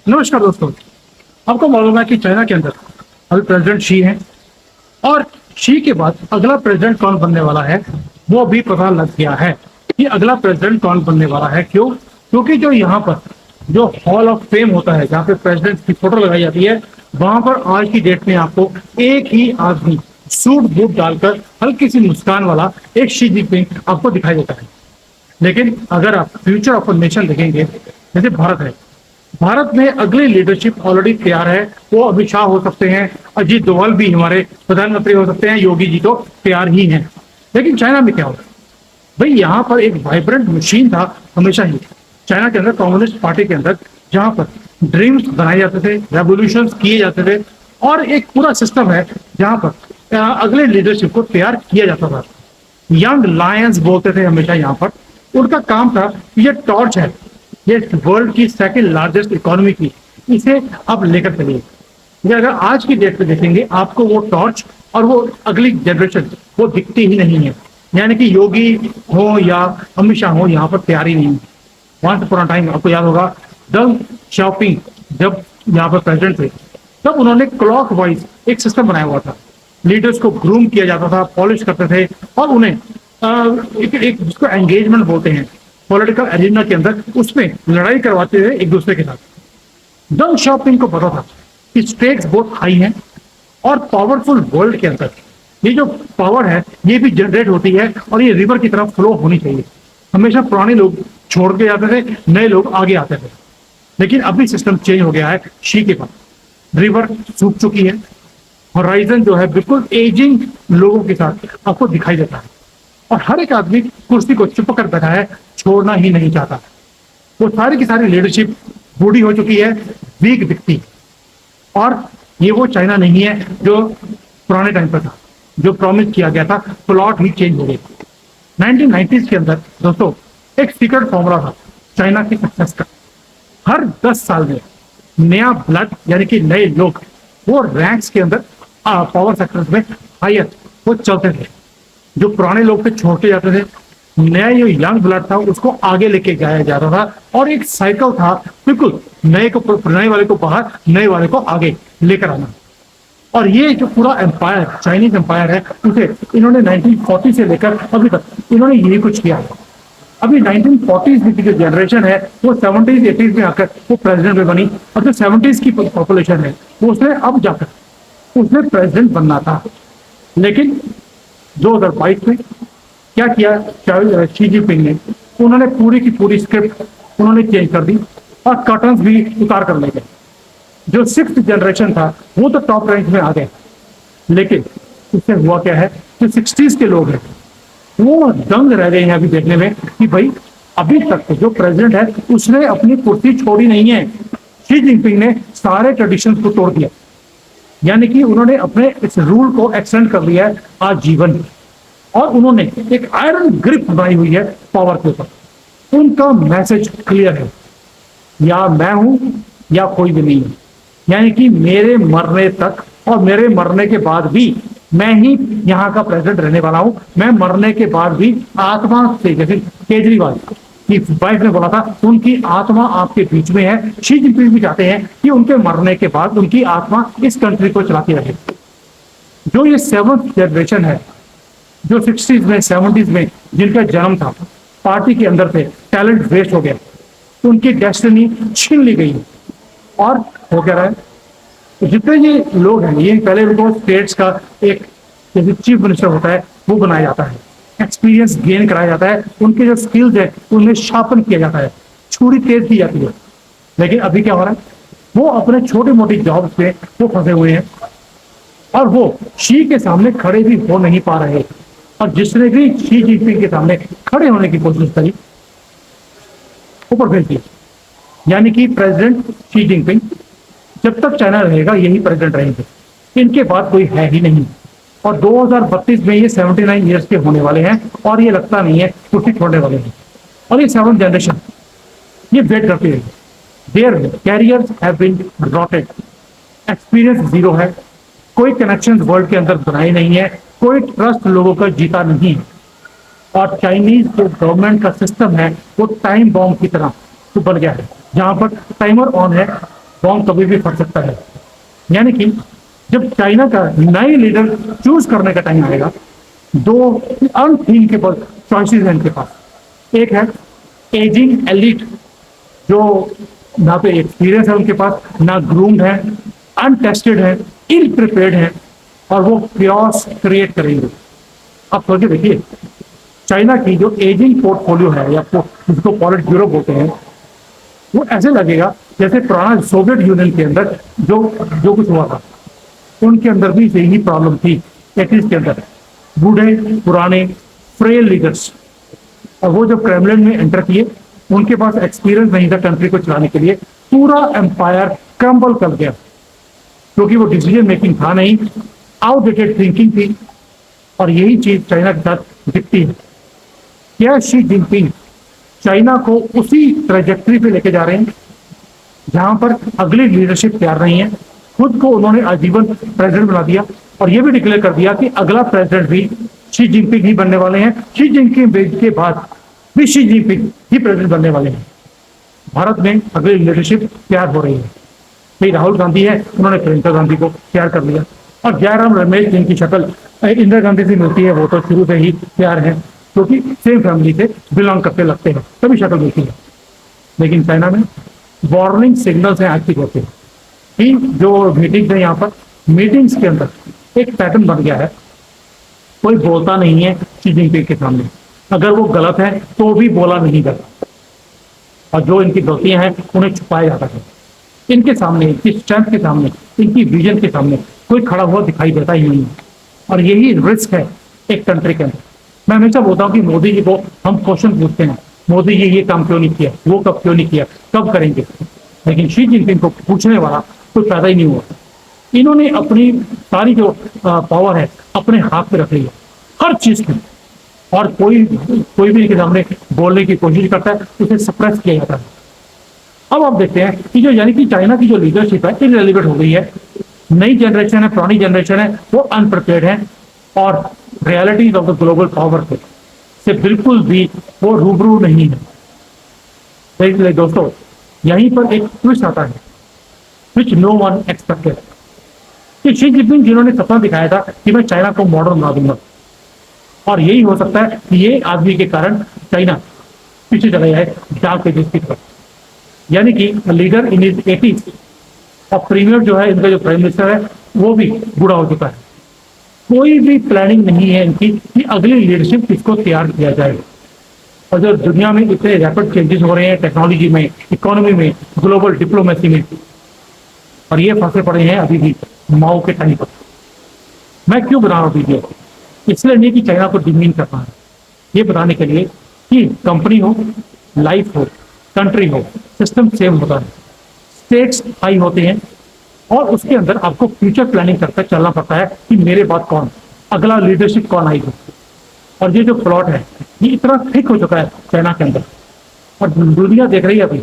नमस्कार दोस्तों। आपको मालूम है कि चाइना के अंदर अभी प्रेसिडेंट शी हैं और शी के बाद अगला प्रेसिडेंट कौन बनने वाला है वो भी पता लग गया है कि अगला प्रेसिडेंट कौन बनने वाला है। क्यों? क्योंकि जो यहाँ पर जो हॉल ऑफ फेम होता है जहाँ पे प्रेसिडेंट की फोटो लगाई जाती है वहां पर आज की डेट में आपको एक ही आदमी सूट बूट डालकर हल्की सी मुस्कान वाला एक शी जिनपिंग आपको दिखाई देता है। लेकिन अगर आप फ्यूचर ऑफ नेशन देखेंगे जैसे भारत है, भारत में अगली लीडरशिप ऑलरेडी तैयार है। वो अमित शाह हो सकते हैं, अजीत डोभाल भी हमारे प्रधानमंत्री हो सकते हैं, योगी जी तो तैयार ही हैं। लेकिन चाइना में क्या होगा भाई? यहाँ पर एक वाइब्रेंट मशीन था हमेशा ही चाइना के अंदर, कम्युनिस्ट पार्टी के अंदर, जहाँ पर ड्रीम्स बनाए जाते थे, रेवोल्यूशन किए जाते थे और एक पूरा सिस्टम है जहाँ पर अगले लीडरशिप को तैयार किया जाता था। यंग लायंस बोलते थे हमेशा यहाँ पर। उनका काम था ये टॉर्च है, ये वर्ल्ड की सेकंड लार्जेस्ट इकोनॉमी की, इसे आप लेकर चलिए। ये अगर आज की डेट पे देखेंगे आपको वो टॉर्च और वो अगली जनरेशन वो दिखती ही नहीं है। यानी कि योगी हो या अमित शाह हो यहाँ पर तैयार ही नहीं है। वंस अपॉन अ टाइम आपको याद होगा डंग शाओपिंग जब यहाँ पर प्रेसिडेंट थे तब उन्होंने क्लॉक वाइज एक सिस्टम बनाया हुआ था। लीडर्स को ग्रूम किया जाता था, पॉलिश करते थे और उन्हें एक जिसको एंगेजमेंट बोलते हैं पॉलिटिकल एजेंडा के अंदर, उसमें लड़ाई करवाते थे एक दूसरे के साथ। डंग शाओपिंग को पता था कि स्टेक्स बहुत हाई हैं और पावरफुल वर्ल्ड के अंदर ये जो पावर है ये भी जनरेट होती है और ये रिवर की तरफ फ्लो होनी चाहिए। हमेशा पुराने लोग छोड़ के जाते थे, नए लोग आगे आते थे। लेकिन अभी सिस्टम चेंज हो गया है शी के बाद। रिवर सूख चुकी है, होराइजन जो है बिल्कुल एजिंग लोगों के साथ आपको दिखाई देता है और हर एक आदमी कुर्सी को चुप कर बैठा है, छोड़ना ही नहीं चाहता। वो सारी की सारी लीडरशिप बूढ़ी हो चुकी है, वीक दिखती। और ये वो चाइना नहीं है जो पुराने टाइम पर था, जो प्रॉमिस किया गया था। प्लॉट ही चेंज हो गया। 1990s के अंदर दोस्तों एक सीक्रेट फॉर्मूला था चाइना की सक्सेस का। हर 10 साल में नया ब्लड यानी कि नए लोग वो रैंक्स के अंदर पावर सेक्टर्स में हायर वो चलते थे। जो पुराने लोग थे छोड़ते जाते थे, नया जो यंग ब्लड था उसको आगे लेके जाया जाता था और एक साइकिल था बिल्कुल, नए वाले को बाहर, नए वाले को आगे लेकर आना। और ये जो पूरा एम्पायर चाइनीज एम्पायर है उसे इन्होंने 1940 से लेकर अभी तक इन्होंने यही कुछ किया है। अभी 1940s की जो जनरेशन है वो 70s 80s में आकर वो प्रेसिडेंट में बनी और जो 70s की पॉपुलेशन है वो उसने अब जाकर उसने प्रेसिडेंट बनना था। लेकिन 2022 में क्या किया शी जिनपिंग ने? उन्होंने पूरी की पूरी स्क्रिप्ट उन्होंने चेंज कर दी और कर्टन्स भी उतार कर ले गए। जो 6th जनरेशन था वो तो टॉप रैंक में आ गए, लेकिन इससे हुआ क्या है जो 60s के लोग हैं वो दंग रह गए हैं अभी देखने में कि भाई अभी तक जो प्रेसिडेंट है उसने अपनी कुर्सी छोड़ी नहीं है। शी जिनपिंग ने सारे ट्रेडिशंस को तोड़ दिया, यानी कि उन्होंने अपने इस रूल को एक्सटेंड कर लिया है आजीवन और उन्होंने एक आयरन ग्रिप बनाई हुई है पावर के ऊपर। उनका मैसेज क्लियर है, या मैं हूं या कोई भी नहीं है। यानी कि मेरे मरने तक और मेरे मरने के बाद भी मैं ही यहाँ का प्रेसिडेंट रहने वाला हूं। मैं मरने के बाद भी आत्मा से, जैसे केजरीवाल की वाइफ ने बोला था उनकी आत्मा आपके बीच में है, शी जिनपिंग भी चाहते हैं कि उनके मरने के बाद उनकी आत्मा इस कंट्री को चलाती रहे। जो ये 7th जनरेशन है जो 60s में 70s में जिनका जन्म था, पार्टी के अंदर थे, टैलेंट वेस्ट हो गया, उनकी डेस्टिनी छीन ली गई। और हो क्या रहा है, तो जितने ये लोग हैं ये पहले उनको स्टेट्स का एक जैसे चीफ मिनिस्टर होता है वो बनाया जाता है, एक्सपीरियंस गेन कराया जाता है, उनके जो स्किल्स है उनमें शार्पन किया जाता है, छुरी तेज की जाती है। लेकिन अभी क्या हो रहा है, वो अपने छोटी मोटी जॉब्स पे वो फंसे हुए हैं और वो शी के सामने खड़े भी हो नहीं पा रहे। और जिसने भी शी जिनपिंग के सामने खड़े होने की कोशिश करी ऊपर भेज दिया। यानी कि प्रेसिडेंट शी जिनपिंग जब तक चाइना रहेगा यही प्रेसिडेंट रहेंगे, इनके बाद कोई है ही नहीं। और 2032 में ये 79 ईयर्स के होने वाले हैं और ये लगता नहीं है कुर्सी छोड़ने वाले हैं। और ये 7th जनरेशन ये वेट करती रही, their careers have been rotted, experience zero है, कोई कनेक्शन वर्ल्ड के अंदर बनाई नहीं है, कोई ट्रस्ट लोगों का जीता नहीं है। और चाइनीज जो गवर्नमेंट का सिस्टम है वो टाइम बॉम्ब की तरह तो बन गया है, जहां पर टाइमर ऑन है, बॉम्ब कभी भी फट सकता है। यानी कि जब चाइना का नए लीडर चूज करने का टाइम आएगा, दो अनथीन के पास चॉइसेस हैं इनके पास। एक है एजिंग एलिट, जो ना तो एक्सपीरियंस है उनके पास, ना ग्रूम्ड है, अनटेस्टेड है, इल प्रिपेयर्ड है, और वो क्रियोस क्रिएट करेंगे। आप सोचिए, देखिए चाइना की जो एजिंग पोर्टफोलियो है, या जिसको पॉलिट ब्यूरो बोलते हैं, वो ऐसे लगेगा जैसे पुराना सोवियत यूनियन के अंदर जो जो कुछ हुआ था, उनके अंदर भी यही प्रॉब्लम थी। 80s के अंदर बूढ़े पुराने फ्रेल लीडर्स, और वो जब क्रेमलिन में एंटर किए, उनके पास एक्सपीरियंस नहीं था कंट्री को चलाने के लिए, पूरा एम्पायर क्रम्बल कर गया, क्योंकि वो डिसीजन मेकिंग था नहीं, आउटडेटेड थिंकिंग थी। और यही चीज चाइना के साथ दिखती है। क्या शी जिनपिंग चाइना को उसी ट्रेजेक्ट्री पे लेके जा रहे हैं जहां पर अगली लीडरशिप तैयार नहीं है? खुद को उन्होंने आजीवन प्रेसिडेंट बना दिया, और ये भी डिक्लेयर कर दिया कि अगला प्रेसिडेंट भी शी जिनपिंग ही बनने वाले हैं। शी जिनपिंग के बाद भी शी जिनपिंग ही प्रेसिडेंट बनने वाले हैं। भारत में अगली लीडरशिप तैयार हो रही है। भाई राहुल गांधी है, उन्होंने प्रियंका गांधी को तैयार कर लिया, और जयराम रमेश जिनकी शक्ल इंदिरा गांधी से मिलती है, वो तो शुरू से ही तैयार है, क्योंकि सेम फैमिली से बिलोंग करते लगते हैं, तभी शक्ल मिलती है। लेकिन चाइना में वार्निंग सिग्नल्स हैं एक्टिव होते हैं कि जो मीटिंग्स है, यहाँ पर मीटिंग्स के अंदर एक पैटर्न बन गया है, कोई बोलता नहीं है शी जिनपिंग के सामने, अगर वो गलत है तो भी बोला नहीं जाता, और जो इनकी गलतियां हैं उन्हें छुपाया जाता है। इनके सामने, इनकी स्ट्रेंथ के सामने, इनकी विजन के सामने कोई खड़ा हुआ दिखाई देता ही नहीं है, और यही रिस्क है एक कंट्री के अंदर। मैं हमेशा बोलता हूँ कि मोदी जी को हम क्वेश्चन पूछते हैं, मोदी जी ये काम क्यों नहीं किया, वो कब क्यों नहीं किया, कब करेंगे, लेकिन शी जिनपिंग को पूछने वाला कोई पैदा ही नहीं हुआ। इन्होंने अपनी सारी जो पावर है अपने हाथ में रख ली है, हर चीज की, और कोई भी इनके सामने बोलने की कोशिश करता है, उसे सप्रेस किया जाता है। अब आप देखते हैं कि जो, यानी कि चाइना की जो लीडरशिप है इनरेलेवेंट हो गई है। नई जनरेशन है, पुरानी जनरेशन है, वो अनप्रिपेयर्ड है, और realities of the global power से बिल्कुल भी वो रूबरू नहीं है। तो इसलिए दोस्तों, यहीं पर एक ट्विस्ट आता है, विच नो वन एक्सपेक्टेड, कि शी जिनपिंग जिन्होंने सपना दिखाया था कि मैं चाइना को मॉडर्न बना दूंगा, और यही हो सकता है कि ये आदमी के कारण चाइना पीछे चला जाए डार्क एजेस की तरफ। यानी कि लीडर इन इज 80s, और प्रीमियर जो है इनका, जो प्राइम मिनिस्टर है, वो भी बूढ़ा हो चुका है। कोई भी प्लानिंग नहीं है इनकी कि अगली लीडरशिप किसको तैयार किया जाए। और जो दुनिया में इतने रैपिड चेंजेस हो रहे हैं, टेक्नोलॉजी में, इकोनॉमी में, ग्लोबल डिप्लोमेसी में, और ये फंसे पड़े हैं अभी भी माओ के टाइम पर। मैं क्यों बना रहा हूँ वीडियो? इसलिए नहीं कि चाइना को डिमीन करना है, ये बताने के लिए कि कंपनी हो, लाइफ हो, कंट्री हो, सिस्टम सेम होता है, स्टेक्स हाई होते हैं, और उसके अंदर आपको फ्यूचर प्लानिंग करके चलना पड़ता है कि मेरे बाद कौन, अगला लीडरशिप कौन आएगी। और ये जो प्लॉट है, ये इतना थिक हो चुका है चाइना के अंदर, और दुनिया देख रही है अभी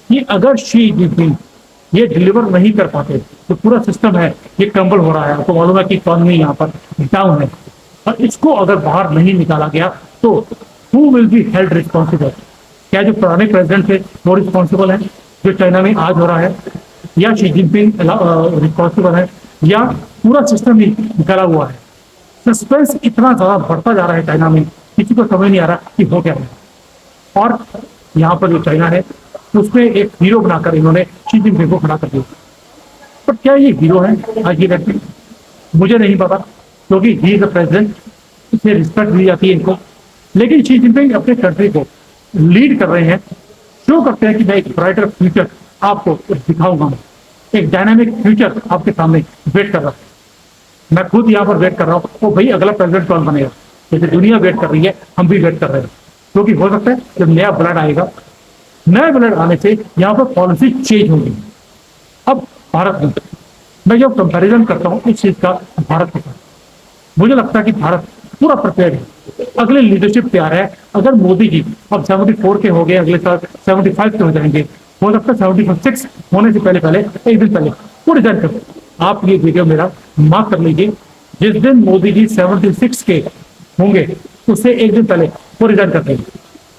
कि अगर शी जिनपिंग ये डिलीवर नहीं कर पाते तो पूरा सिस्टम है ये क्रम्बल हो रहा है। आपको मालूम है कि इकॉनमी यहाँ पर डाउन है, और इसको अगर बाहर नहीं निकाला गया तो who will be held responsible? क्या जो पुराने प्रेसिडेंट थे वो रिस्पॉन्सिबल है जो चाइना में आज हो रहा है, या शी जिनपिंग रिस्पॉन्सिबल है, या पूरा सिस्टम ही निकाला हुआ है? सस्पेंस इतना ज्यादा बढ़ता जा रहा है चाइना में, किसी को समझ नहीं आ रहा कि हो क्या है। और यहाँ पर जो चाइना है उसमें एक हीरो बनाकर इन्होंने शी जिनपिंग को खड़ा कर दिया। पर क्या ये हीरो है आज की डेट में? मुझे नहीं पता, क्योंकि ही इज द प्रेसिडेंट, इससे रिस्पेक्ट दी जाती है इनको। लेकिन शी जिनपिंग अपने कंट्री को लीड कर रहे हैं, शो करते हैं कि मैं एक ब्राइटर फ्यूचर आपको दिखाऊंगा, एक डायनामिक फ्यूचर आपके सामने वेट कर रहा हूं। मैं खुद यहाँ पर वेट कर रहा हूँ, तो भाई अगला प्रेसिडेंट कौन बनेगा? जैसे दुनिया वेट कर रही है, हम भी वेट कर रहे हैं, क्योंकि हो सकता है जब नया ब्लड आएगा, नए ब्लड आने से यहाँ पर पॉलिसी चेंज होगी। अब भारत में मैं जब कंपैरिजन करता हूँ इस चीज का भारत के साथ, मुझे लगता है कि भारत पूरा प्रिपेयर्ड है, अगले लीडरशिप तैयार है। अगर मोदी जी अब 74 के हो गए, अगले साल 75 के हो जाएंगे, हो सकता है 76 होने से पहले एक दिन पहले वो रिजाइन कर। आप ये वीडियो मेरा मार्क कर लीजिए, जिस दिन मोदी जी 76 के होंगे उससे एक दिन पहले वो रिजाइन कर देंगे,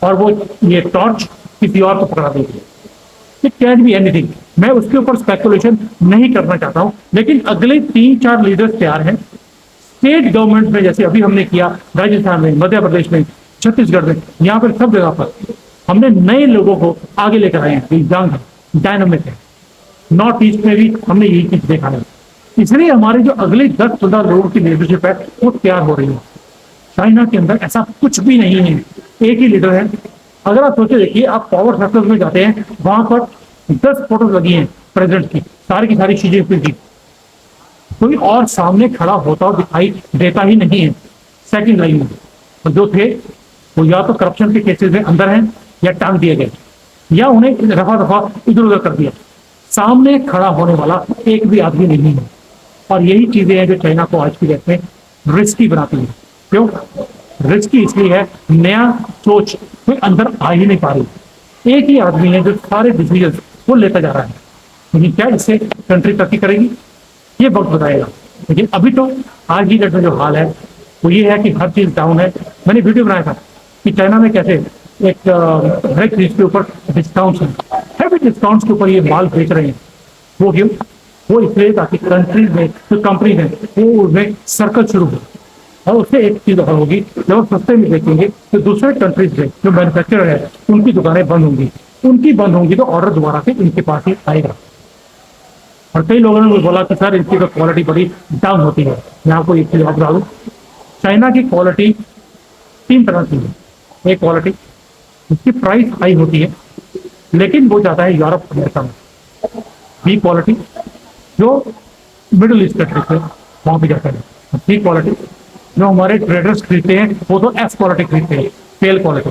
और वो ये टॉर्च किसी और को पकड़ा देंगे। इट कैन बी एनीथिंग, मैं उसके ऊपर स्पेकुलेशन नहीं करना चाहता हूं, लेकिन अगले 3-4 लीडर्स तैयार हैं स्टेट गवर्नमेंट में, जैसे अभी हमने किया राजस्थान में, मध्य प्रदेश में, छत्तीसगढ़ में, यहाँ पर सब जगह पर हमने नए लोगों को आगे लेकर आए हैं, यंग है, डायनामिक है। नॉर्थ ईस्ट में भी हमने यही चीज देखा है, इसलिए हमारे जो अगले 10-15 लोगों की लीडरशिप है वो तैयार हो रही है। चाइना के अंदर ऐसा कुछ भी नहीं है, एक ही लीडर है। अगर आप सोचे देखिए, आप पावर सर्कल्स में जाते हैं, वहां पर 10 फोटोज लगी हैं प्रेसिडेंट की सारी शी जिनपिंग की, कोई और सामने खड़ा होता हुआ दिखाई देता ही नहीं है सेकंड लाइन में। तो जो थे वो या तो करप्शन के केसेस में अंदर हैं, या टांग दिए गए, या उन्हें रफा दफा इधर उधर कर दिया। सामने खड़ा होने वाला एक भी आदमी नहीं है। और यही चीजें हैं जो चाइना को आज की डेट में रिस्की बनाती है। क्यों रिस्की? इसलिए है, नया सोच कोई अंदर आ ही नहीं पा रही। एक ही आदमी है जो सारे डिसीजन वो लेता जा रहा है। लेकिन क्या इससे कंट्री तरक्की करेगी? ये वक्त बताएगा। लेकिन अभी तो आज ही डेट में जो हाल है वो ये है कि हर चीज डाउन है। मैंने वीडियो बनाया था कि चाइना में कैसे एक हर एक चीज के ऊपर डिस्काउंट्स हैं, हैवी डिस्काउंट्स के ऊपर ये माल बेच रहे हैं। वो क्यों? वो इसलिए ताकि कंट्रीज में जो कंपनीज हैं वो उनमें सर्कल शुरू हो। और उससे एक चीज और होगी, जब वो सस्ते में बेचेंगे तो दूसरे कंट्रीज में जो मैन्युफैक्चरर है उनकी दुकानें बंद होंगी। उनकी बंद होंगी तो ऑर्डर दोबारा से इनके पास ही आएगा। और कई लोगों ने मुझे बोला कि सर इनकी तो क्वालिटी बड़ी डाउन होती है। मैं आपको एक चीज बता दूं, चाइना की क्वालिटी 3 तरह की है। एक क्वालिटी जिसकी प्राइस हाई होती है लेकिन वो जाता है यूरोप अमेरिका में। बी क्वालिटी जो मिडिल ईस्ट कंट्री से वहां पे जाता है। सी क्वालिटी जो हमारे ट्रेडर्स खरीदते हैं वो तो एफ क्वालिटी खरीदते हैं, फेल क्वालिटी,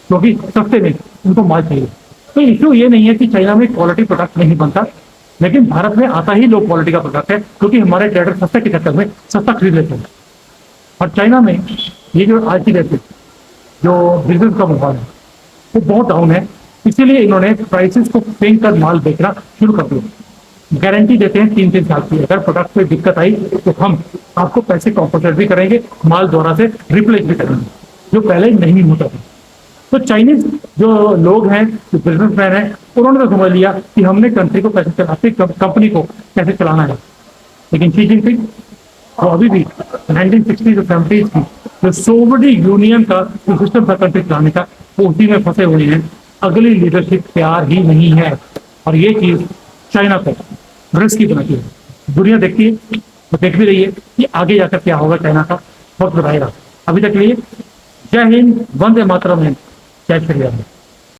क्योंकि सस्ते में उनको माल चाहिए। तो इशू ये नहीं है कि चाइना में क्वालिटी प्रोडक्ट नहीं बनता, लेकिन भारत में आता ही लो क्वालिटी का प्रोडक्ट है, क्योंकि हमारे ट्रेडर सस्ते के चक्कर में सस्ता खरीद लेते हैं। और चाइना में ये जो आज की डेट में जो बिजनेस का माहौल है वो बहुत डाउन है, इसीलिए इन्होंने प्राइसेस को फेंक कर माल बेचना शुरू कर दिया। गारंटी देते हैं 3-3 साल की, अगर प्रोडक्ट में दिक्कत आई तो हम आपको पैसे कॉम्पनसेट भी करेंगे, माल दोबारा से रिप्लेस भी करेंगे, जो पहले नहीं होता था। तो चाइनीज जो लोग हैं, जो बिजनेसमैन हैं, उन्होंने तो समझ लिया कि हमने कंट्री को कैसे चलाते, कंपनी को कैसे चलाना है। लेकिन शी जिनपिंग वो अभी भी 1960s और 70s की जो सोवियत यूनियन का जो सिस्टम था कंट्री चलाने का, वो उसी में फंसे हुए हैं। अगली लीडरशिप तैयार ही नहीं है, और ये चीज चाइना को रिस्की बनाती है। दुनिया देखती है तो देख भी रही है कि आगे जाकर क्या होगा। चाइना का वक्त बताएगा। अभी तक लिए जय हिंद, वंदे मातरम, जय श्री राम।